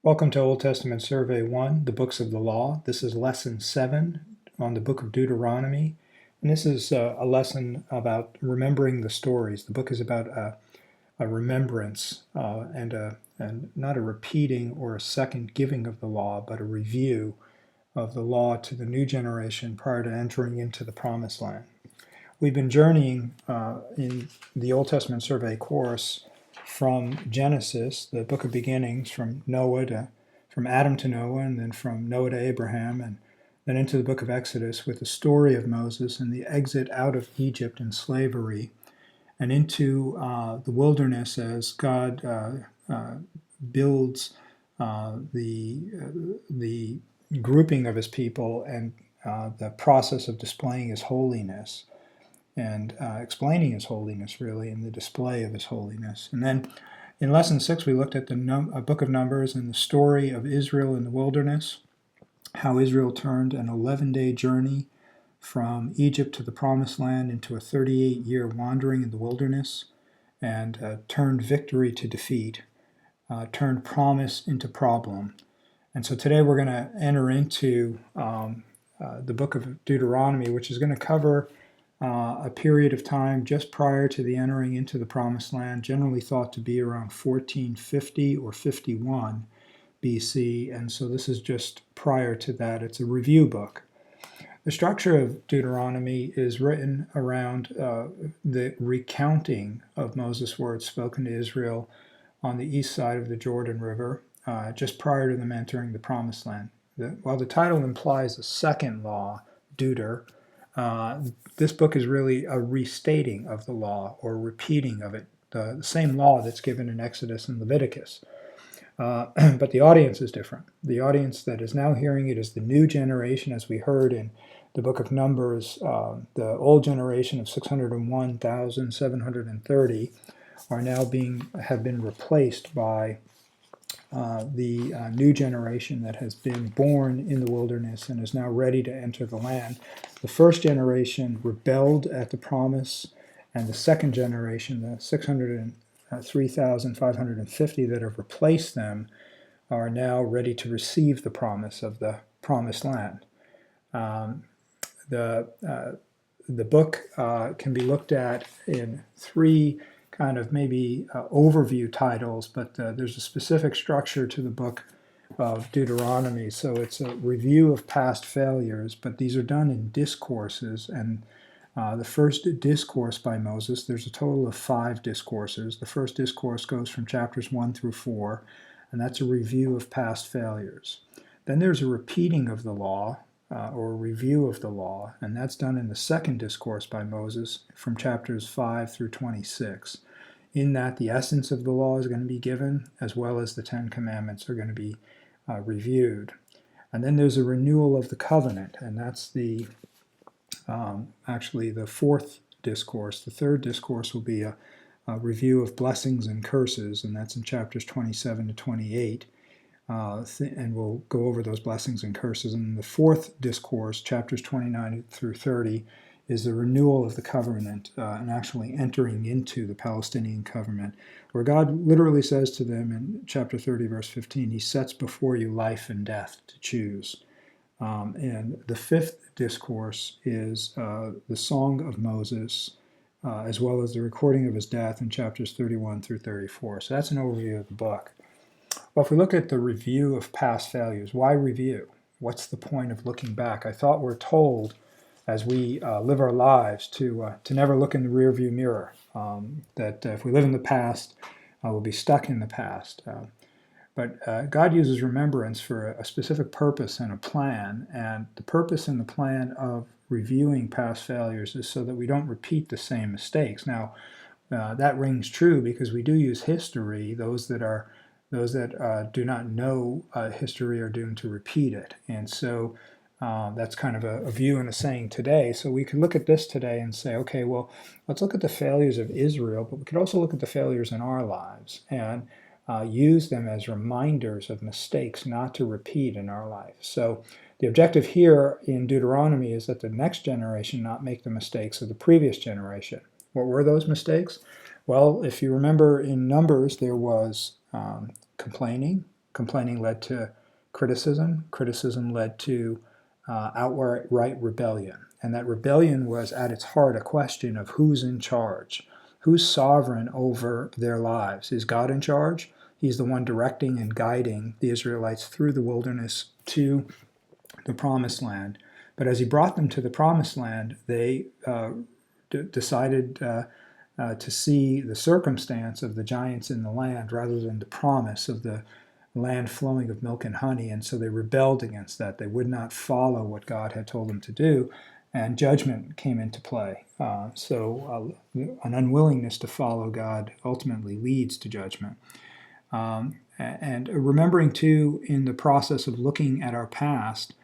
Welcome to Old Testament Survey 1, the Books of the Law. This is Lesson 7 on the book of Deuteronomy. And this is a lesson about remembering the stories. The book is about a remembrance and not a repeating or a second giving of the law, but a review of the law to the new generation prior to entering into the Promised Land. We've been journeying in the Old Testament Survey course from Genesis, the book of beginnings, from Adam to Noah, and then from Noah to Abraham, and then into the book of Exodus with the story of Moses and the exit out of Egypt and slavery, and into the wilderness as God builds the grouping of his people and the process of displaying his holiness and explaining his holiness, really, in the display of his holiness. And then in Lesson 6, we looked at the book of Numbers and the story of Israel in the wilderness, how Israel turned an 11-day journey from Egypt to the Promised Land into a 38-year wandering in the wilderness, and turned victory to defeat, turned promise into problem. And so today we're going to enter into the book of Deuteronomy, which is going to cover a period of time just prior to the entering into the Promised Land, generally thought to be around 1450 or 51 BC, and so this is just prior to that. It's a review book. The structure of Deuteronomy is written around the recounting of Moses' words spoken to Israel on the east side of the Jordan River, just prior to them entering the Promised Land. While the title implies a second law, Deuter, this book is really a restating of the law or repeating of it, the same law that's given in Exodus and Leviticus. But the audience is different. The audience that is now hearing it is the new generation, as we heard in the book of Numbers. The old generation of 601,730 are now have been replaced by the new generation that has been born in the wilderness and is now ready to enter the land. The first generation rebelled at the promise, and the second generation, the 603,550 that have replaced them, are now ready to receive the promise of the promised land. The book can be looked at in three kind of maybe overview titles, but there's a specific structure to the book of Deuteronomy. So it's a review of past failures, but these are done in discourses. And the first discourse by Moses, there's a total of 5 discourses. The first discourse goes from chapters 1 through 4, and that's a review of past failures. Then there's a repeating of the law, or a review of the law, and that's done in the second discourse by Moses from chapters 5 through 26. In that, the essence of the law is going to be given, as well as the 10 Commandments are going to be reviewed. And then there's a renewal of the covenant, and that's actually the fourth discourse. The third discourse will be a review of blessings and curses, and that's in chapters 27 to 28. And we'll go over those blessings and curses. And the fourth discourse, chapters 29 through 30, is the renewal of the covenant and actually entering into the Palestinian covenant, where God literally says to them in chapter 30, verse 15, he sets before you life and death to choose. And the fifth discourse is the Song of Moses, as well as the recording of his death in chapters 31 through 34. So that's an overview of the book. Well, if we look at the review of past failures, why review? What's the point of looking back? I thought we're told as we live our lives to never look in the rearview mirror, that if we live in the past, we'll be stuck in the past. But God uses remembrance for a specific purpose and a plan, and the purpose and the plan of reviewing past failures is so that we don't repeat the same mistakes. Now, that rings true because we do use history. Those that do not know history are doomed to repeat it. And so that's kind of a view and a saying today. So we could look at this today and say, okay, well, let's look at the failures of Israel, but we could also look at the failures in our lives and use them as reminders of mistakes not to repeat in our life. So the objective here in Deuteronomy is that the next generation not make the mistakes of the previous generation. What were those mistakes? Well, if you remember in Numbers, there was complaining, Complaining led to criticism. Criticism led to outright rebellion. And that rebellion was at its heart a question of who's in charge, who's sovereign over their lives. Is God in charge? He's the one directing and guiding the Israelites through the wilderness to the promised land. But as he brought them to the promised land, they decided to see the circumstance of the giants in the land rather than the promise of the land flowing of milk and honey. And so they rebelled against that. They would not follow what God had told them to do, and judgment came into play. So an unwillingness to follow God ultimately leads to judgment. And remembering, too, in the process of looking at our past,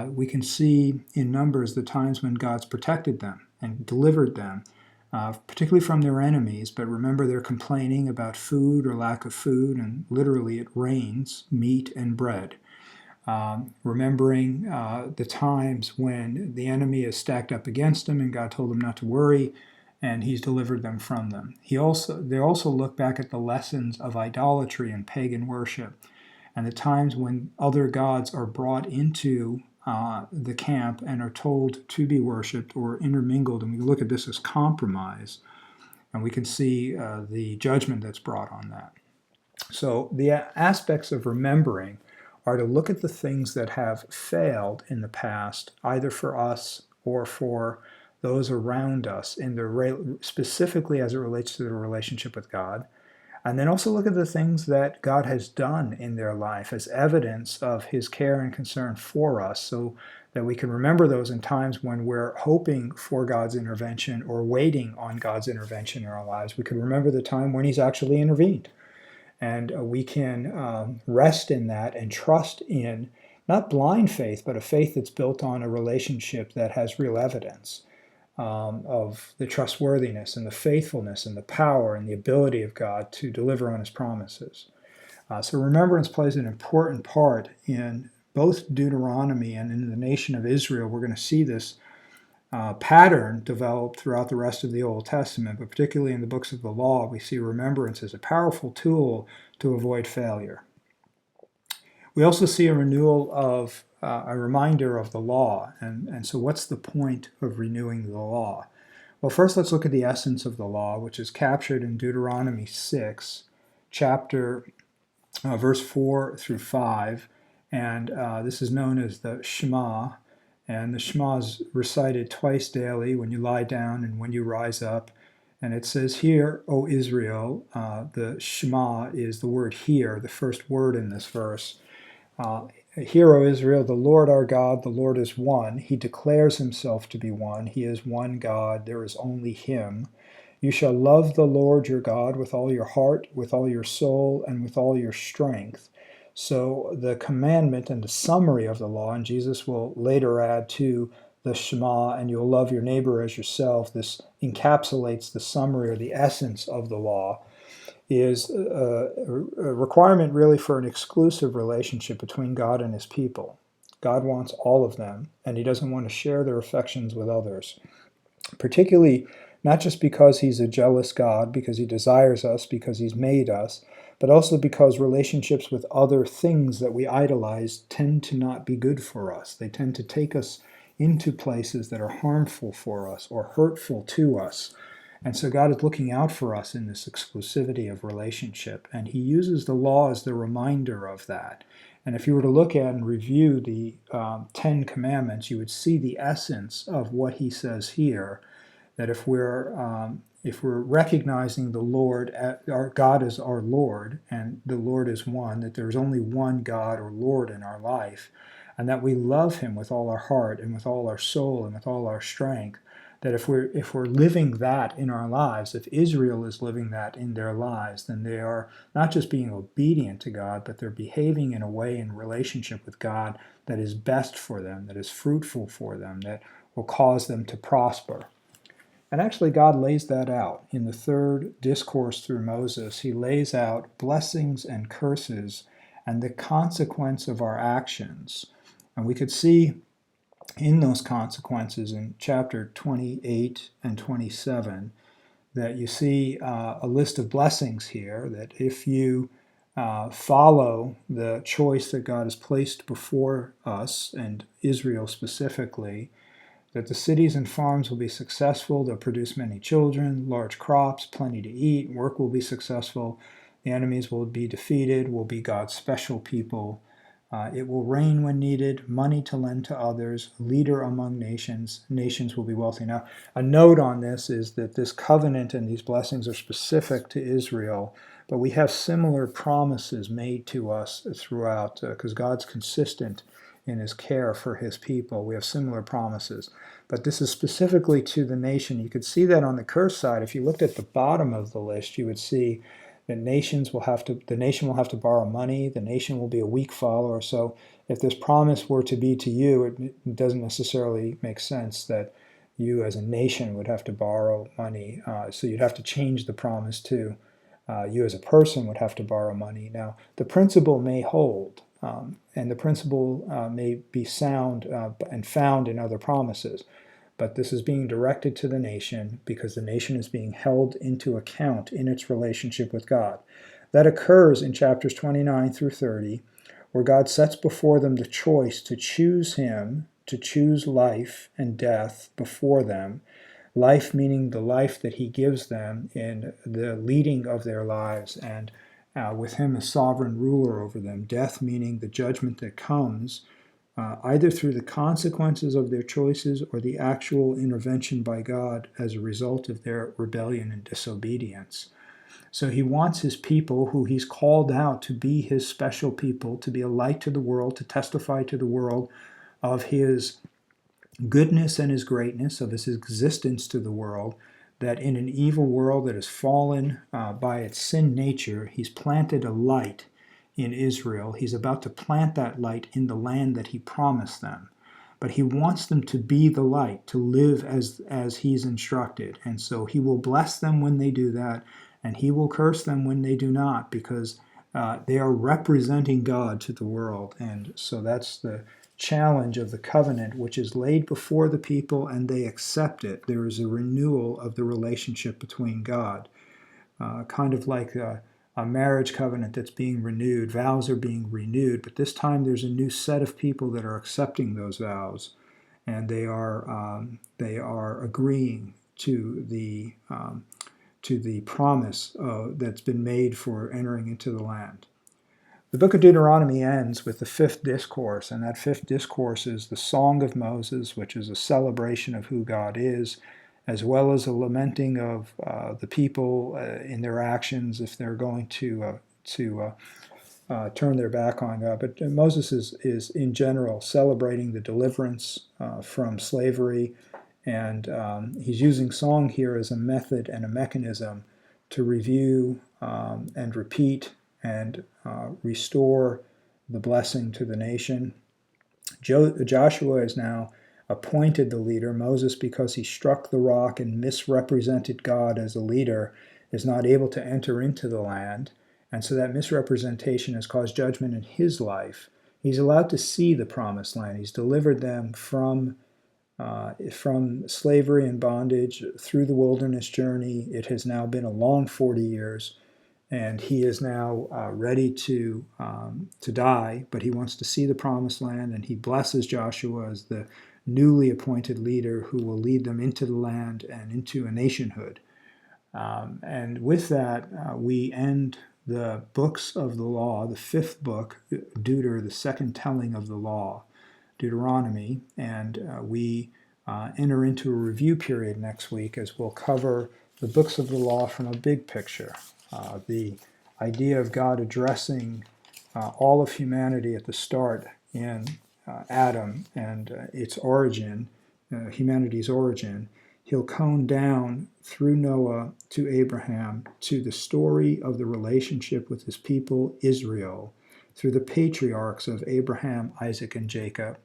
we can see in Numbers the times when God's protected them and delivered them, particularly from their enemies. But remember, they're complaining about food or lack of food, and literally it rains meat and bread. Remembering the times when the enemy is stacked up against them and God told them not to worry, and he's delivered them from them. They also look back at the lessons of idolatry and pagan worship, and the times when other gods are brought into the camp and are told to be worshipped or intermingled, and we look at this as compromise, and we can see the judgment that's brought on that. So the aspects of remembering are to look at the things that have failed in the past, either for us or for those around us, specifically as it relates to the relationship with God. And then also look at the things that God has done in their life as evidence of his care and concern for us, so that we can remember those in times when we're hoping for God's intervention or waiting on God's intervention in our lives. We can remember the time when he's actually intervened. And we can rest in that and trust in not blind faith, but a faith that's built on a relationship that has real evidence of the trustworthiness and the faithfulness and the power and the ability of God to deliver on his promises. So remembrance plays an important part in both Deuteronomy and in the nation of Israel. We're going to see this pattern developed throughout the rest of the Old Testament, but particularly in the books of the law, we see remembrance as a powerful tool to avoid failure. We also see a renewal of a reminder of the law. And so what's the point of renewing the law? Well, first let's look at the essence of the law, which is captured in Deuteronomy 6, verse 4 through 5. And this is known as the Shema. And the Shema is recited twice daily, when you lie down and when you rise up. And it says, "Hear, O Israel," the Shema is the word "hear," the first word in this verse. "Hear, O Israel, the Lord our God, the Lord is one. He declares himself to be one. He is one God. There is only him. You shall love the Lord your God with all your heart, with all your soul, and with all your strength." So the commandment and the summary of the law, and Jesus will later add to the Shema, "and you'll love your neighbor as yourself," this encapsulates the summary or the essence of the law, is a requirement really for an exclusive relationship between God and his people. God wants all of them, and he doesn't want to share their affections with others, particularly not just because he's a jealous God, because he desires us, because he's made us, but also because relationships with other things that we idolize tend to not be good for us. They tend to take us into places that are harmful for us or hurtful to us. And so God is looking out for us in this exclusivity of relationship, and he uses the law as the reminder of that. And if you were to look at and review the 10 Commandments, you would see the essence of what he says here, that if we're recognizing the Lord, our God is our Lord, and the Lord is one, that there's only one God or Lord in our life, and that we love him with all our heart and with all our soul and with all our strength, that if we're living that in our lives, if Israel is living that in their lives, then they are not just being obedient to God, but they're behaving in a way in relationship with God that is best for them, that is fruitful for them, that will cause them to prosper. And actually, God lays that out in the third discourse through Moses. He lays out blessings and curses and the consequence of our actions. And we could see in those consequences in chapter 28 and 27 that you see a list of blessings here, that if you follow the choice that God has placed before us, and Israel specifically, that the cities and farms will be successful, they'll produce many children, large crops, plenty to eat, work will be successful, the enemies will be defeated, will be God's special people. It will rain when needed, money to lend to others, leader among nations, nations will be wealthy. Now, a note on this is that this covenant and these blessings are specific to Israel, but we have similar promises made to us throughout, because God's consistent in his care for his people. We have similar promises. But this is specifically to the nation. You could see that on the curse side. If you looked at the bottom of the list, you would see that the nation will have to borrow money, the nation will be a weak follower. So if this promise were to be to you, it doesn't necessarily make sense that you as a nation would have to borrow money. So you'd have to change the promise to you as a person would have to borrow money. Now, the principle may hold, and the principle may be sound and found in other promises. But this is being directed to the nation because the nation is being held into account in its relationship with God. That occurs in chapters 29 through 30, where God sets before them the choice to choose him, to choose life and death before them. Life meaning the life that he gives them in the leading of their lives, and with him as sovereign ruler over them. Death meaning the judgment that comes either through the consequences of their choices or the actual intervention by God as a result of their rebellion and disobedience. So he wants his people, who he's called out to be his special people, to be a light to the world, to testify to the world of his goodness and his greatness, of his existence to the world, that in an evil world that has fallen by its sin nature, he's planted a light in Israel. He's about to plant that light in the land that he promised them. But he wants them to be the light, to live as he's instructed. And so he will bless them when they do that, and he will curse them when they do not, because they are representing God to the world. And so that's the challenge of the covenant, which is laid before the people and they accept it. There is a renewal of the relationship between God, kind of like a marriage covenant that's being renewed. Vows are being renewed, but this time there's a new set of people that are accepting those vows, and they are agreeing to the promise that's been made for entering into the land. The book of Deuteronomy ends with the fifth discourse, and that fifth discourse is the Song of Moses, which is a celebration of who God is, as well as a lamenting of the people in their actions if they're going to turn their back on God. But Moses is in general celebrating the deliverance from slavery, and he's using song here as a method and a mechanism to review and repeat and restore the blessing to the nation. Joshua is now appointed the leader. Moses, because he struck the rock and misrepresented God as a leader, is not able to enter into the land. And so that misrepresentation has caused judgment in his life. He's allowed to see the promised land. He's delivered them from slavery and bondage through the wilderness journey. It has now been a long 40 years. And he is now ready to die, but he wants to see the promised land, and he blesses Joshua as the newly appointed leader who will lead them into the land and into a nationhood. And with that, we end the books of the law, the fifth book, the second telling of the law, Deuteronomy, and we enter into a review period next week as we'll cover the books of the law from a big picture. The idea of God addressing all of humanity at the start in Adam and its origin, humanity's origin. He'll cone down through Noah to Abraham to the story of the relationship with his people, Israel, through the patriarchs of Abraham, Isaac, and Jacob.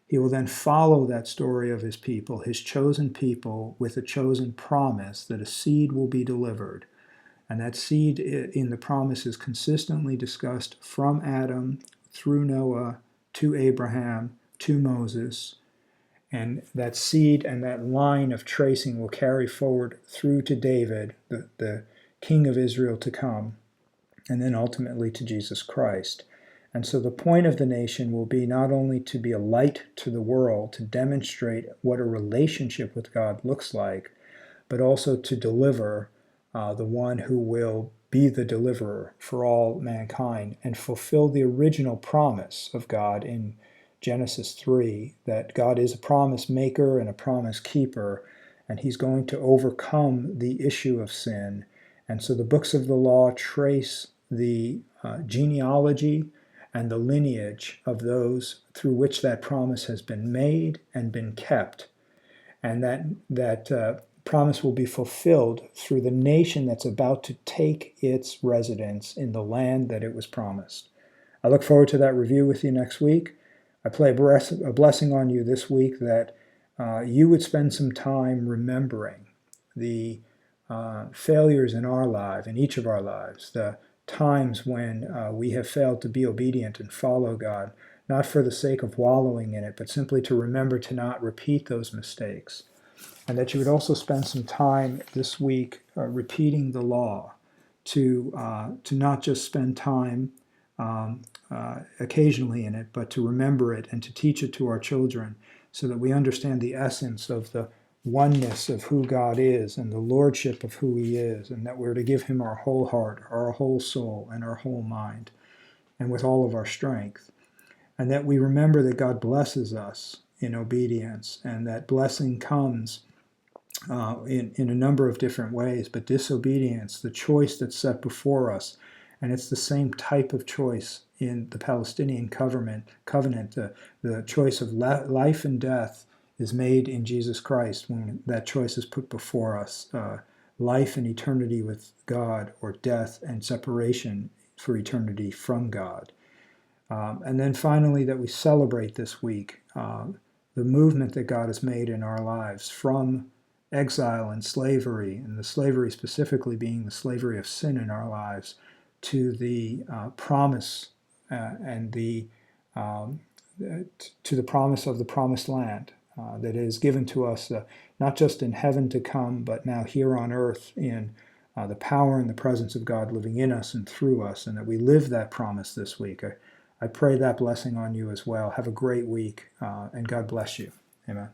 He will then follow that story of his people, his chosen people, with a chosen promise that a seed will be delivered. And that seed in the promise is consistently discussed from Adam through Noah to Abraham to Moses. And that seed and that line of tracing will carry forward through to David, the king of Israel to come. and then ultimately to Jesus Christ. And so the point of the nation will be not only to be a light to the world, to demonstrate what a relationship with God looks like, but also to deliver the one who will be the deliverer for all mankind and fulfill the original promise of God in Genesis 3, that God is a promise maker and a promise keeper, and he's going to overcome the issue of sin. And so the books of the law trace the genealogy and the lineage of those through which that promise has been made and been kept. And that promise will be fulfilled through the nation that's about to take its residence in the land that it was promised. I look forward to that review with you next week. I pray a blessing on you this week that you would spend some time remembering the failures in our life, in each of our lives, the times when we have failed to be obedient and follow God, not for the sake of wallowing in it, but simply to remember to not repeat those mistakes. And that you would also spend some time this week repeating the law, to not just spend time occasionally in it, but to remember it and to teach it to our children, so that we understand the essence of the oneness of who God is and the lordship of who he is, and that we're to give him our whole heart, our whole soul, and our whole mind, and with all of our strength. And that we remember that God blesses us in obedience, and that blessing comes in a number of different ways, but disobedience, the choice that's set before us, and it's the same type of choice in the Palestinian covenant. The choice of life and death is made in Jesus Christ when that choice is put before us. Life and eternity with God, or death and separation for eternity from God. And then finally, that we celebrate this week the movement that God has made in our lives from exile and slavery, and the slavery specifically being the slavery of sin in our lives, to the promise and to the promise of the promised land that is given to us, not just in heaven to come, but now here on earth in the power and the presence of God living in us and through us, and that we live that promise this week. I pray that blessing on you as well. Have a great week, and God bless you. Amen.